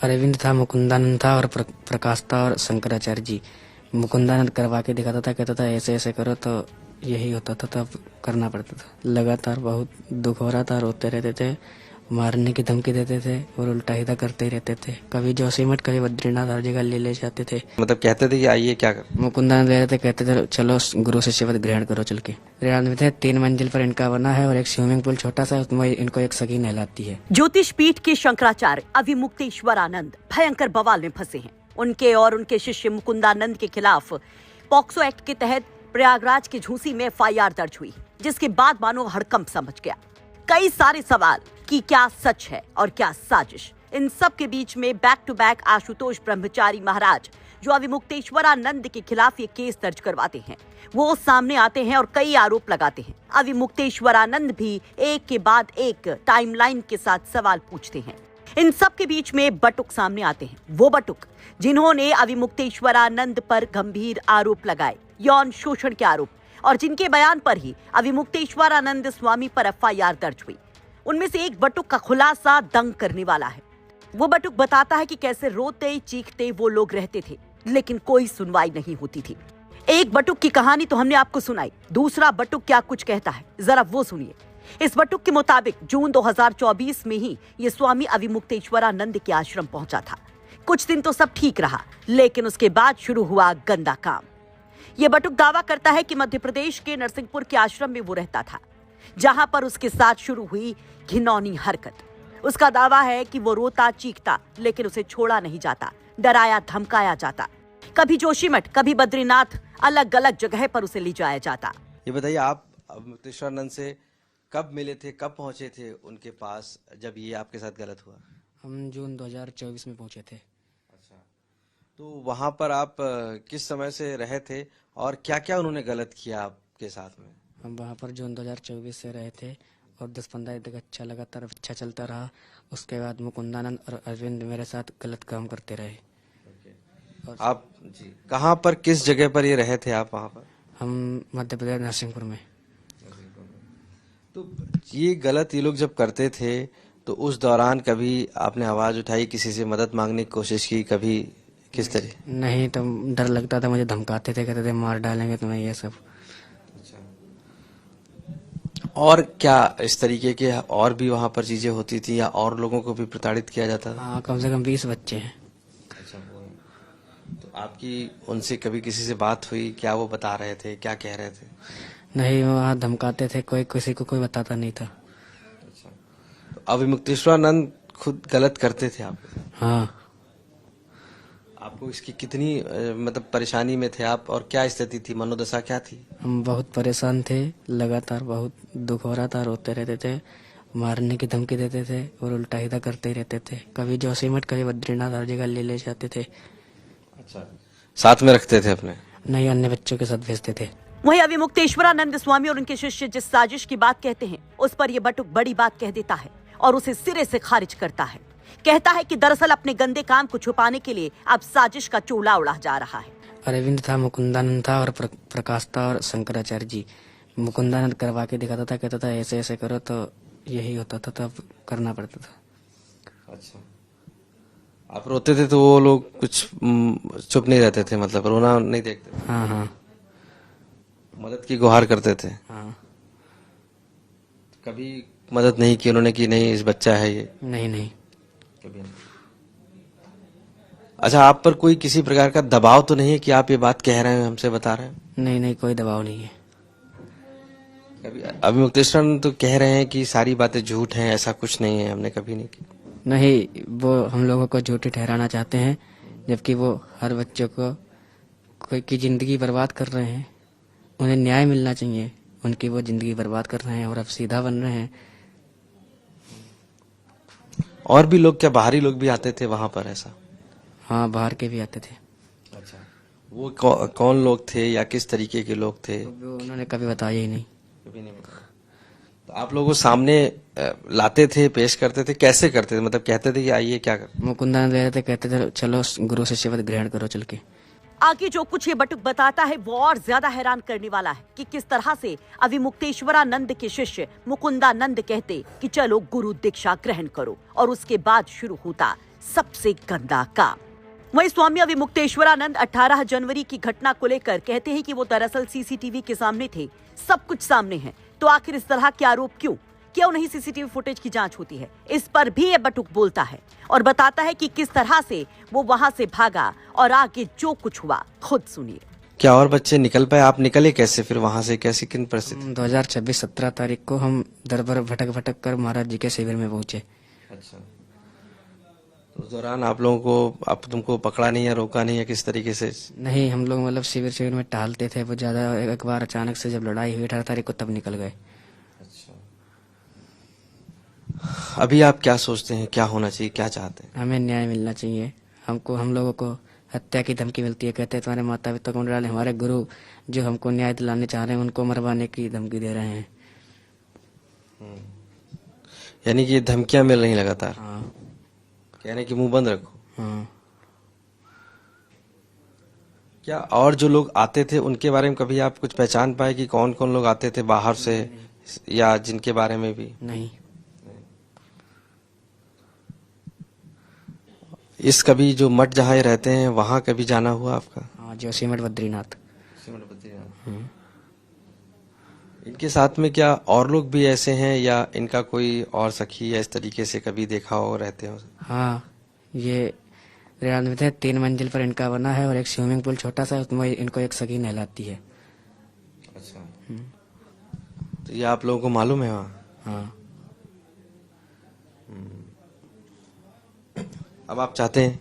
अरविंद था, मुकुंदानंद था और प्रकाश था और शंकराचार्य जी। मुकुंदानंद करवा के दिखाता था, कहता था ऐसे ऐसे करो, तो यही होता था, तब करना पड़ता था। लगातार बहुत दुख हो रहा था, रोते रहते थे, मारने की धमकी देते थे और उल्टा सीधा करते ही रहते थे। कभी जोशीमठ, कभी बद्रीनाथ, हर जगह ले जाते थे। मतलब कहते थे कि आइए क्या कर। मुकुंदानंद ले रहे थे, कहते थे चलो गुरु शिष्य पद ग्रहण करो चल के। रेवाड़ में थे, 3 मंजिल पर इनका बना है और एक स्विमिंग पूल छोटा सा, उसमें इनको एक सखी नहलाती है। ज्योतिष पीठ के शंकराचार्य अविमुक्तेश्वरानंद भयंकर बवाल में फंसे हैं। उनके और उनके शिष्य मुकुंदानंद के खिलाफ पॉक्सो एक्ट के तहत प्रयागराज की झूसी में एफआईआर दर्ज हुई, जिसके बाद मानो हड़कंप समझ गया। कई सारे सवाल कि क्या सच है और क्या साजिश। इन सब के बीच में बैक टू बैक आशुतोष ब्रह्मचारी महाराज, जो अविमुक्तेश्वरानंद के खिलाफ ये केस दर्ज करवाते हैं, वो सामने आते हैं और कई आरोप लगाते हैं। अविमुक्तेश्वरानंद भी एक के बाद एक टाइमलाइन के साथ सवाल पूछते हैं। इन सब के बीच में बटुक सामने आते हैं, वो बटुक जिन्होंने अविमुक्तेश्वरानंद पर गंभीर आरोप लगाए, यौन शोषण के आरोप, और जिनके बयान पर ही अविमुक्तेश्वरानंद स्वामी पर एफआईआर दर्ज हुई। उनमें से एक बटुक का खुलासा दंग करने वाला है। वो बटुक बताता है कि कैसे रोते चीखते वो लोग रहते थे, लेकिन कोई सुनवाई नहीं होती थी। एक बटुक की कहानी तो हमने आपको सुनाई, दूसरा बटुक क्या कुछ कहता है, जरा वो सुनिए। इस बटुक के मुताबिक जून 2024 में ही ये स्वामी अविमुक्तेश्वरानंद के आश्रम पहुंचा था। कुछ दिन तो सब ठीक रहा, लेकिन उसके बाद शुरू हुआ गंदा काम। ये बटुक दावा करता है कि मध्य प्रदेश के नरसिंहपुर के आश्रम में वो रहता था, जहां पर उसके साथ शुरू हुई घिनौनी हरकत। उसका दावा है कि वो रोता चीखता, लेकिन उसे छोड़ा नहीं जाता, डराया धमकाया जाता। कभी जोशीमठ, कभी बद्रीनाथ, अलग अलग जगह पर उसे ले जाया जाता। ये बताइए, आप मुक्तेश्वरानंद से कब मिले थे, कब पहुंचे थे उनके पास जब ये आपके साथ गलत हुआ? हम जून 2024 में पहुंचे थे। अच्छा, तो वहां पर आप किस समय से रहे थे और क्या क्या उन्होंने गलत किया आपके साथ में? हम वहाँ पर जून 2024 से रहे थे और 10-15 दिन तक अच्छा लगातार अच्छा चलता रहा। उसके बाद मुकुंदानंद और अरविंद मेरे साथ गलत काम करते रहे। आप जी कहाँ पर, किस जगह पर ये रहे थे आप वहाँ पर? हम मध्य प्रदेश नरसिंहपुर में। तो ये गलत ये लोग जब करते थे तो उस दौरान कभी आपने आवाज उठाई, किसी से मदद मांगने की कोशिश की कभी, किस तरह? नहीं, तो डर लगता था, मुझे धमकाते थे, कहते थे मार डालेंगे तुम्हें, ये सब। और क्या इस तरीके के और भी वहां पर चीजें होती थी या और लोगों को भी प्रताड़ित किया जाता था? हाँ, कम से कम 20 बच्चे हैं। अच्छा, तो आपकी उनसे कभी किसी से बात हुई? क्या वो बता रहे थे, क्या कह रहे थे? नहीं, वहाँ धमकाते थे, कोई किसी को कोई बताता नहीं था। अच्छा, तो अविमुक्तेश्वरानंद खुद गलत करते थे आप? हाँ, आपको इसकी कितनी मतलब परेशानी में थे आप और क्या स्थिति थी, मनोदशा क्या थी? हम बहुत परेशान थे, लगातार बहुत दुख हो रहा था, रोते रहते थे, मारने की धमकी देते थे और उल्टा सीधा करते ही रहते थे। कभी जोशीमठ, कभी बद्रीनाथ, हर जगह ले जाते थे। अच्छा, साथ में रखते थे अपने? नहीं, अन्य बच्चों के साथ भेजते थे। वहीं अविमुक्तेश्वरानंद स्वामी और उनके शिष्य जिस साजिश की बात कहते हैं, उस पर यह बटुक बड़ी बात कह देता है और उसे सिरे से खारिज करता है। कहता है कि दरअसल अपने गंदे काम को छुपाने के लिए अब साजिश का चोला उड़ा जा रहा है। अरविंद था, मुकुंदानंद था और प्रकाश था और शंकराचार्य जी। मुकुंदानंद करवा के दिखाता था, कहता था ऐसे ऐसे करो, तो यही होता था, तब करना पड़ता था। अच्छा, आप रोते थे तो वो लोग कुछ चुप नहीं रहते थे, मतलब रोना नहीं देखते थे? हाँ हाँ मदद की गुहार करते थे? हाँ। कभी मदद नहीं की उन्होंने कि नहीं इस बच्चा है ये? नहीं नहीं। कभी नहीं। अच्छा, आप पर कोई किसी प्रकार का दबाव तो नहीं है कि आप ये बात कह रहे हैं, हमसे बता रहे हैं? नहीं नहीं, कोई दबाव नहीं है। कभी अविमुक्तेश्वरानंद तो कह रहे हैं कि सारी बातें झूठ हैं, ऐसा कुछ नहीं है, हमने कभी नहीं की। नहीं, वो हम लोगों को झूठे ठहराना चाहते हैं, जबकि वो हर बच्चों को कोई की जिंदगी बर्बाद कर रहे हैं। उन्हें न्याय मिलना चाहिए, उनकी वो जिंदगी बर्बाद कर रहे हैं और अब सीधा बन रहे हैं। और भी लोग, क्या बाहरी लोग भी आते थे वहां पर ऐसा? हाँ, बाहर के भी आते थे। अच्छा, वो कौन लोग थे या किस तरीके के लोग थे? वो उन्होंने कभी बताया ही नहीं। कभी नहीं बताया। तो आप लोगों सामने लाते थे, पेश करते थे, कैसे करते थे, मतलब कहते थे कि आइए क्या कर? मुकुंदानंद ले रहे थे, कहते थे चलो गुरु शिष्य पद ग्रहण करो चल के। आगे जो कुछ ये बटुक बताता है वो और ज्यादा हैरान करने वाला है कि किस तरह से अविमुक्तेश्वरानंद के शिष्य मुकुंदानंद कहते कि चलो गुरु दीक्षा ग्रहण करो, और उसके बाद शुरू होता सबसे गंदा काम। वहीं स्वामी अविमुक्तेश्वरानंद 18 जनवरी की घटना को लेकर कहते हैं कि वो दरअसल सीसीटीवी के सामने थे, सब कुछ सामने है, तो आखिर इस तरह के आरोप क्यों नहीं सीसीटीवी फुटेज की जांच होती है? इस पर भी ये बटुक बोलता है और बताता है कि किस तरह से वो वहां से भागा और आगे जो कुछ हुआ खुद सुनिए। क्या और बच्चे निकल पाए? आप निकले कैसे फिर वहां से? कैसी किन परिस्थिति? 2026 17 तारीख को हम दर भर भटक भटक कर महाराज जी के शिविर में पहुंचे। अच्छा, तो उस दौरान आप लोगों को, आप तुमको पकड़ा नहीं या रोका नहीं या किस तरीके से? नहीं, हम लोग मतलब शिविर में टहलते थे, वो ज्यादा एक बार अचानक से जब लड़ाई हुई 18 तारीख को तब निकल गए। अच्छा, अभी आप क्या सोचते हैं, क्या होना चाहिए, क्या चाहते हैं? हमें न्याय मिलना चाहिए। हम लोगों को हत्या की धमकी मिलती है, कहते हैं तुम्हारे माता पिता को डाले, हमारे गुरु जो हमको न्याय दिलाने चाह रहे हैं उनको मरवाने की धमकी दे रहे हैं। यानी कि धमकियां मिल रही लगातार? हाँ। कह रहे हैं कि मुंह बंद रखो। हाँ। क्या और जो लोग आते थे उनके बारे में कभी आप कुछ पहचान पाए कि कौन कौन लोग आते थे बाहर से, या जिनके बारे में भी? नहीं। इस कभी जो मठ जहाँ ये रहते हैं वहां कभी जाना हुआ आपका? हाँ, जोशीमठ बद्रीनाथ। इनके साथ में क्या और लोग भी ऐसे हैं, या इनका कोई और सखी या इस तरीके से कभी देखा हो रहते हो? हाँ, ये रेरानवित है, 3 मंजिल पर इनका बना है और एक स्विमिंग पूल छोटा सा है, उसमें इनको एक सखी नहलाती है। अच्छा, तो ये आप लोगों को मालूम है वहाँ? हाँ। अब आप चाहते हैं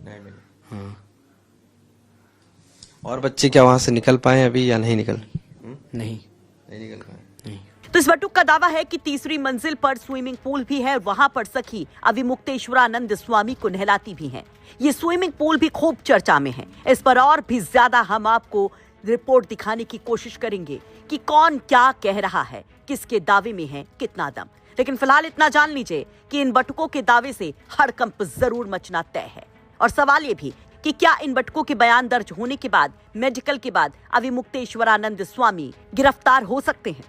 नहीं मिले? हाँ। और बच्चे क्या वहां से निकल पाए अभी या नहीं निकल? नहीं। नहीं निकल पाए। नहीं। तो इस बटुक का दावा है कि तीसरी मंजिल पर स्विमिंग पूल भी है और वहां पर सखी अविमुक्तेश्वरानंद स्वामी को नहलाती भी हैं। ये स्विमिंग पूल भी खूब चर्चा में है। इस पर और भी ज्यादा हम आपको रिपोर्ट दिखाने की कोशिश करेंगे कि कौन क्या कह रहा है, किसके दावे में है कितना दम। लेकिन फिलहाल इतना जान लीजिए कि इन बटुकों के दावे से हड़कंप जरूर मचना तय है। और सवाल ये भी कि क्या इन बटुकों के बयान दर्ज होने के बाद, मेडिकल के बाद अविमुक्तेश्वरानंद स्वामी गिरफ्तार हो सकते हैं?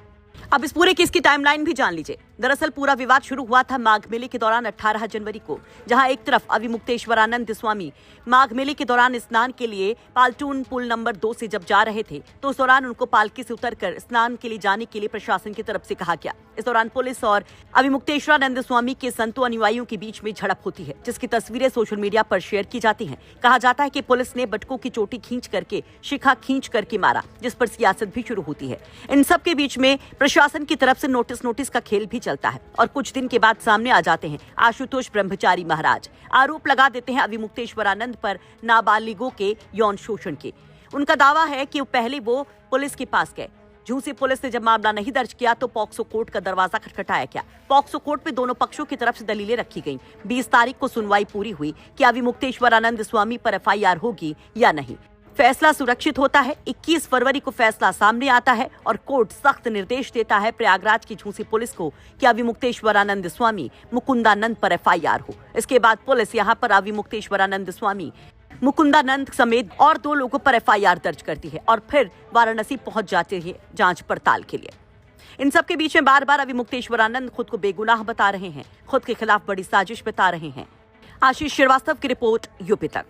अब इस पूरे केस की टाइमलाइन भी जान लीजिए। दरअसल पूरा विवाद शुरू हुआ था माघ मेले के दौरान 18 जनवरी को, जहां एक तरफ अविमुक्तेश्वरानंद स्वामी माघ मेले के दौरान स्नान के लिए पालटून पुल नंबर 2 से जब जा रहे थे तो उस दौरान उनको पालकी से उतरकर स्नान के लिए जाने के लिए प्रशासन की तरफ से कहा गया। इस दौरान पुलिस और अविमुक्तेश्वरानंद स्वामी के संतों अनुयायियों के बीच में झड़प होती है, जिसकी तस्वीरें सोशल मीडिया पर शेयर की जाती हैं। कहा जाता है कि पुलिस ने बटुकों की चोटी खींच करके, शिखा खींच करके मारा, जिस पर सियासत भी शुरू होती है। इन सब के बीच में प्रशासन की तरफ से नोटिस का खेल भी चलता है और कुछ दिन के बाद सामने आ जाते हैं आशुतोष ब्रह्मचारी महाराज। आरोप लगा देते हैं अविमुक्तेश्वरानंद पर नाबालिगों के यौन शोषण के। उनका दावा है कि पहले वो पुलिस के पास गए। झूसी पुलिस ने जब मामला नहीं दर्ज किया तो पॉक्सो कोर्ट का दरवाजा खटखटाया गया। पॉक्सो कोर्ट में दोनों पक्षों की तरफ से दलीलें रखी गईं। 20 तारीख को सुनवाई पूरी हुई कि अविमुक्तेश्वरानंद स्वामी पर एफआईआर होगी या नहीं। फैसला सुरक्षित होता है। 21 फरवरी को फैसला सामने आता है और कोर्ट सख्त निर्देश देता है प्रयागराज की झूसी पुलिस को कि अविमुक्तेश्वरानंद स्वामी मुकुंदानंद पर एफआईआर हो। इसके बाद पुलिस यहां पर अविमुक्तेश्वरानंद स्वामी, मुकुंदानंद समेत और 2 लोगों पर एफआईआर दर्ज करती है और फिर वाराणसी पहुंच जाते हैं जांच पड़ताल के लिए। इन सब के बीच में बार बार अविमुक्तेश्वरानंद खुद को बेगुनाह बता रहे हैं, खुद के खिलाफ बड़ी साजिश बता रहे हैं। आशीष श्रीवास्तव की रिपोर्ट, यूपी तक।